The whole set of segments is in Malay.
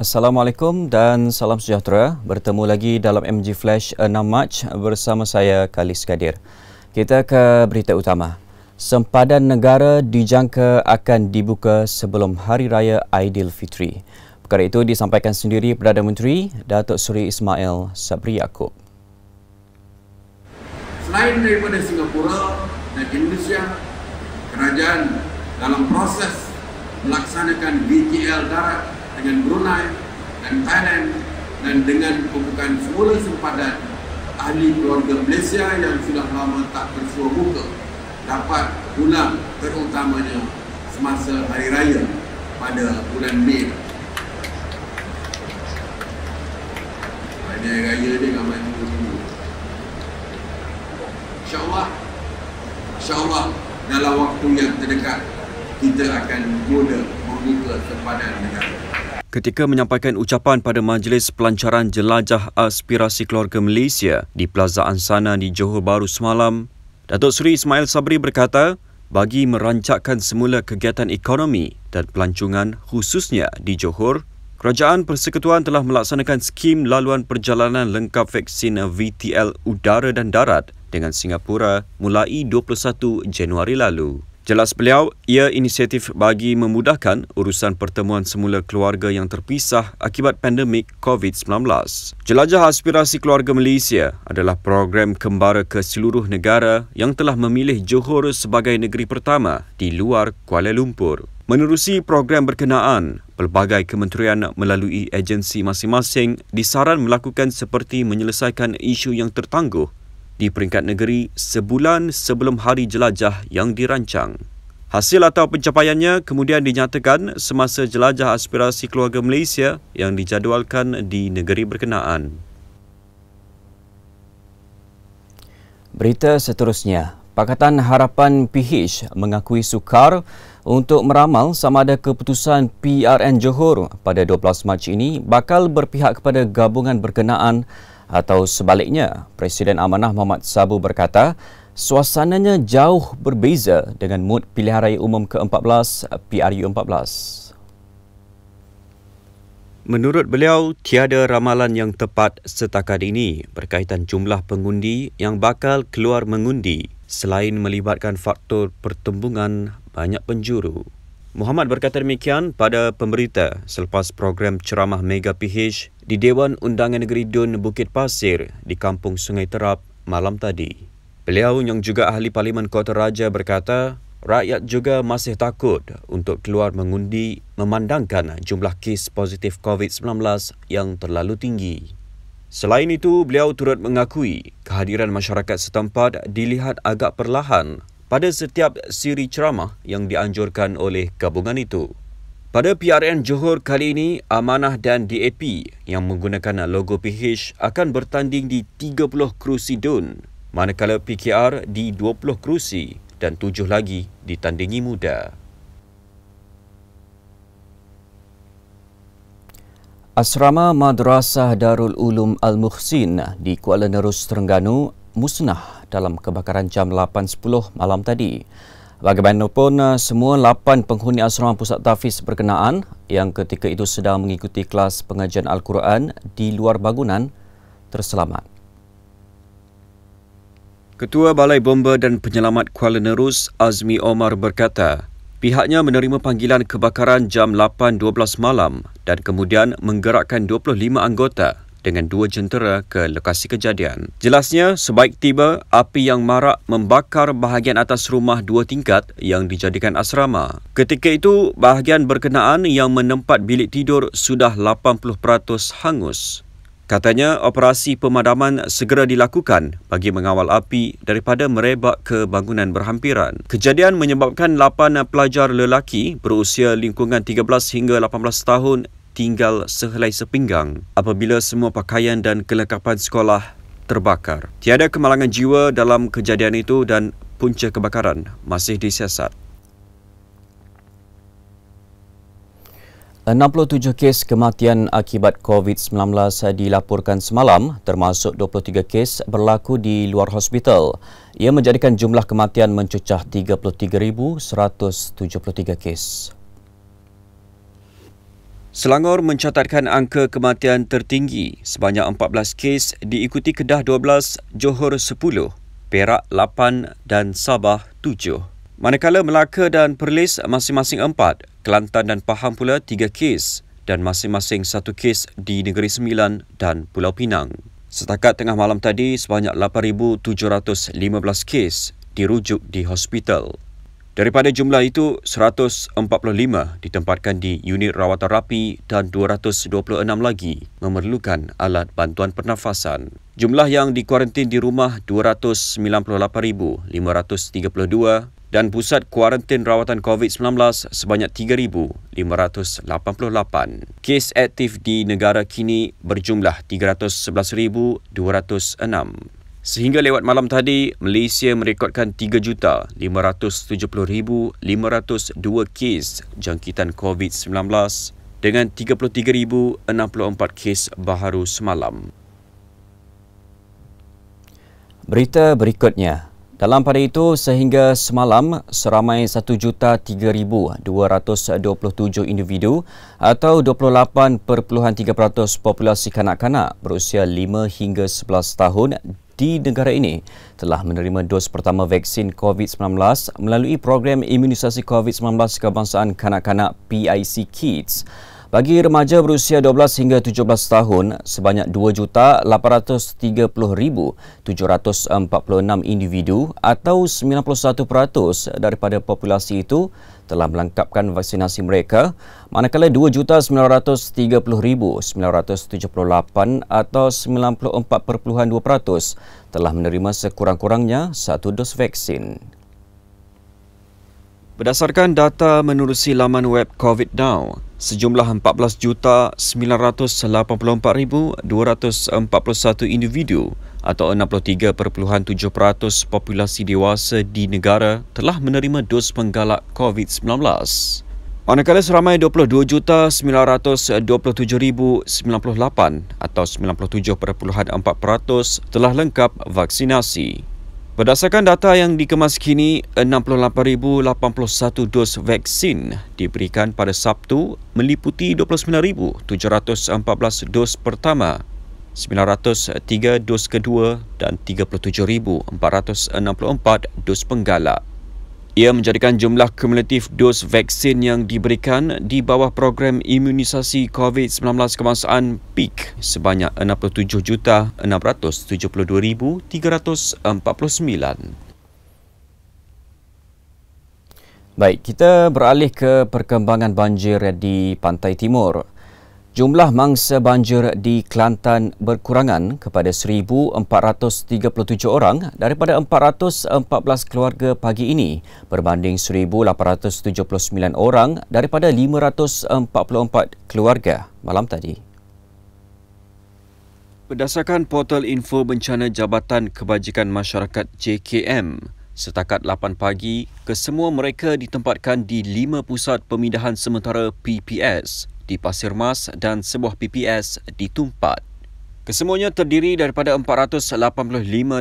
Assalamualaikum dan salam sejahtera. Bertemu lagi dalam MG Flash 6 Mac bersama saya Khalis Kadir. Kita ke berita utama. Sempadan negara dijangka akan dibuka sebelum Hari Raya Aidilfitri. Perkara itu disampaikan sendiri Perdana Menteri Datuk Seri Ismail Sabri Yaakob. Selain daripada Singapura dan Indonesia, kerajaan dalam proses melaksanakan VTL darat dengan Brunei dan Thailand dan dengan pembukaan semula sempadan ahli keluarga Malaysia yang sudah lama tak bersua muka dapat pulang, terutamanya semasa Hari Raya pada bulan Mei. Hari Raya dia ramai minggu-minggu. InsyaAllah dalam waktu yang terdekat kita akan mula membuka sempadan negara. Ketika menyampaikan ucapan pada Majlis Pelancaran Jelajah Aspirasi Keluarga Malaysia di Plaza Ansana di Johor Bahru semalam, Datuk Seri Ismail Sabri berkata, bagi merancakkan semula kegiatan ekonomi dan pelancongan khususnya di Johor, Kerajaan Persekutuan telah melaksanakan skim laluan perjalanan lengkap vaksin VTL udara dan darat dengan Singapura mulai 21 Januari lalu. Jelas beliau, ia inisiatif bagi memudahkan urusan pertemuan semula keluarga yang terpisah akibat pandemik COVID-19. Jelajah Aspirasi Keluarga Malaysia adalah program kembara ke seluruh negara yang telah memilih Johor sebagai negeri pertama di luar Kuala Lumpur. Menerusi program berkenaan, pelbagai kementerian melalui agensi masing-masing disaran melakukan seperti menyelesaikan isu yang tertangguh di peringkat negeri sebulan sebelum hari jelajah yang dirancang. Hasil atau pencapaiannya kemudian dinyatakan semasa Jelajah Aspirasi Keluarga Malaysia yang dijadualkan di negeri berkenaan. Berita seterusnya, Pakatan Harapan PH mengakui sukar untuk meramal sama ada keputusan PRN Johor pada 12 Mac ini bakal berpihak kepada gabungan berkenaan atau sebaliknya. Presiden Amanah Muhammad Sabu berkata, suasananya jauh berbeza dengan mood pilihan raya umum ke-14 PRU14. Menurut beliau, tiada ramalan yang tepat setakat ini berkaitan jumlah pengundi yang bakal keluar mengundi selain melibatkan faktor pertembungan banyak penjuru. Muhammad berkata demikian pada pemberita selepas program ceramah Mega PH di Dewan Undangan Negeri Dun Bukit Pasir di Kampung Sungai Terap malam tadi. Beliau yang juga ahli Parlimen Kota Raja berkata, rakyat juga masih takut untuk keluar mengundi memandangkan jumlah kes positif COVID-19 yang terlalu tinggi. Selain itu, beliau turut mengakui kehadiran masyarakat setempat dilihat agak perlahan pada setiap siri ceramah yang dianjurkan oleh gabungan itu. Pada PRN Johor kali ini, Amanah dan DAP yang menggunakan logo PH akan bertanding di 30 kerusi DUN, manakala PKR di 20 kerusi dan 7 lagi ditandingi muda. Asrama Madrasah Darul Ulum Al-Muhsin di Kuala Nerus, Terengganu musnah dalam kebakaran jam 8.10 malam tadi. Bagaimanapun, semua 8 penghuni asrama pusat tahfiz berkenaan yang ketika itu sedang mengikuti kelas pengajian Al-Quran di luar bangunan terselamat. Ketua Balai Bomba dan Penyelamat Kuala Nerus, Azmi Omar berkata, pihaknya menerima panggilan kebakaran jam 8.12 malam dan kemudian menggerakkan 25 anggota dengan 2 jentera ke lokasi kejadian. Jelasnya, sebaik tiba, api yang marak membakar bahagian atas rumah 2 tingkat yang dijadikan asrama. Ketika itu, bahagian berkenaan yang menempat bilik tidur sudah 80% hangus. Katanya, operasi pemadaman segera dilakukan bagi mengawal api daripada merebak ke bangunan berhampiran. Kejadian menyebabkan 8 pelajar lelaki berusia lingkungan 13 hingga 18 tahun tinggal sehelai sepinggang apabila semua pakaian dan kelengkapan sekolah terbakar. Tiada kemalangan jiwa dalam kejadian itu dan punca kebakaran masih disiasat. 67 kes kematian akibat COVID-19 dilaporkan semalam, termasuk 23 kes berlaku di luar hospital. Ia menjadikan jumlah kematian mencecah 33,173 kes. Selangor mencatatkan angka kematian tertinggi sebanyak 14 kes, diikuti Kedah 12, Johor 10, Perak 8 dan Sabah 7. Manakala Melaka dan Perlis masing-masing 4, Kelantan dan Pahang pula 3 kes dan masing-masing 1 kes di Negeri Sembilan dan Pulau Pinang. Setakat tengah malam tadi, sebanyak 8,715 kes dirujuk di hospital. Daripada jumlah itu, 145 ditempatkan di unit rawatan rapi dan 226 lagi memerlukan alat bantuan pernafasan. Jumlah yang dikuarantin di rumah 298,532 dan pusat kuarantin rawatan COVID-19 sebanyak 3,588. Kes aktif di negara kini berjumlah 311,206. Sehingga lewat malam tadi, Malaysia merekodkan 3,570,502 kes jangkitan COVID-19 dengan 33,064 kes baharu semalam. Berita berikutnya. Dalam pada itu, sehingga semalam, seramai 1,03,227 individu atau 28.3% populasi kanak-kanak berusia 5 hingga 11 tahun di negara ini telah menerima dos pertama vaksin COVID-19 melalui program imunisasi COVID-19 kebangsaan kanak-kanak PIC Kids. Bagi remaja berusia 12 hingga 17 tahun, sebanyak 2,830,746 individu atau 91% daripada populasi itu telah melengkapkan vaksinasi mereka, manakala 2,930,978 atau 94.2% telah menerima sekurang-kurangnya 1 dos vaksin. Berdasarkan data menerusi laman web COVID Now, sejumlah 14,684,241 individu atau 63.7% populasi dewasa di negara telah menerima dos penggalak COVID-19. Manakala seramai 22,927,098 atau 97.4% telah lengkap vaksinasi. Berdasarkan data yang dikemas kini, 68,081 dos vaksin diberikan pada Sabtu meliputi 29,714 dos pertama, 903 dos kedua dan 37,464 dos penggalak. Ia menjadikan jumlah kumulatif dos vaksin yang diberikan di bawah program imunisasi COVID-19 kebangsaan PIK sebanyak 67,672,349. Baik, kita beralih ke perkembangan banjir di Pantai Timur. Jumlah mangsa banjir di Kelantan berkurangan kepada 1,437 orang daripada 414 keluarga pagi ini berbanding 1,879 orang daripada 544 keluarga malam tadi. Berdasarkan portal info bencana Jabatan Kebajikan Masyarakat JKM, setakat 8 pagi, kesemua mereka ditempatkan di 5 pusat pemindahan sementara PPS di Pasir Mas dan sebuah PPS di Tumpat. Kesemuanya terdiri daripada 485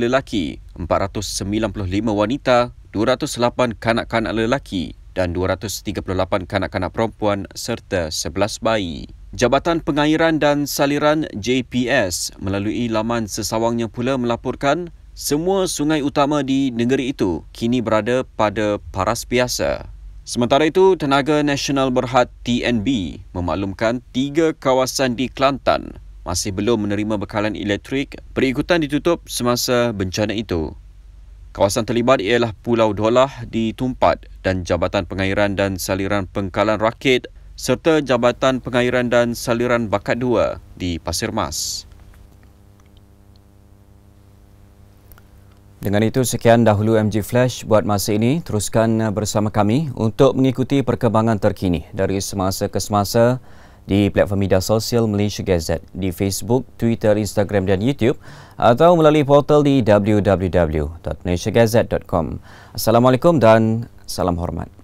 lelaki, 495 wanita, 208 kanak-kanak lelaki dan 238 kanak-kanak perempuan serta 11 bayi. Jabatan Pengairan dan Saliran JPS melalui laman sesawangnya pula melaporkan semua sungai utama di negeri itu kini berada pada paras biasa. Sementara itu, Tenaga Nasional Berhad TNB memaklumkan 3 kawasan di Kelantan masih belum menerima bekalan elektrik berikutan ditutup semasa bencana itu. Kawasan terlibat ialah Pulau Dolah di Tumpat dan Jabatan Pengairan dan Saliran Pengkalan Rakit serta Jabatan Pengairan dan Saliran Bakat 2 di Pasir Mas. Dengan itu, sekian dahulu MG Flash buat masa ini. Teruskan bersama kami untuk mengikuti perkembangan terkini dari semasa ke semasa di platform media sosial Malaysia Gazette, di Facebook, Twitter, Instagram dan YouTube atau melalui portal di www.malaysiagazette.com. Assalamualaikum dan salam hormat.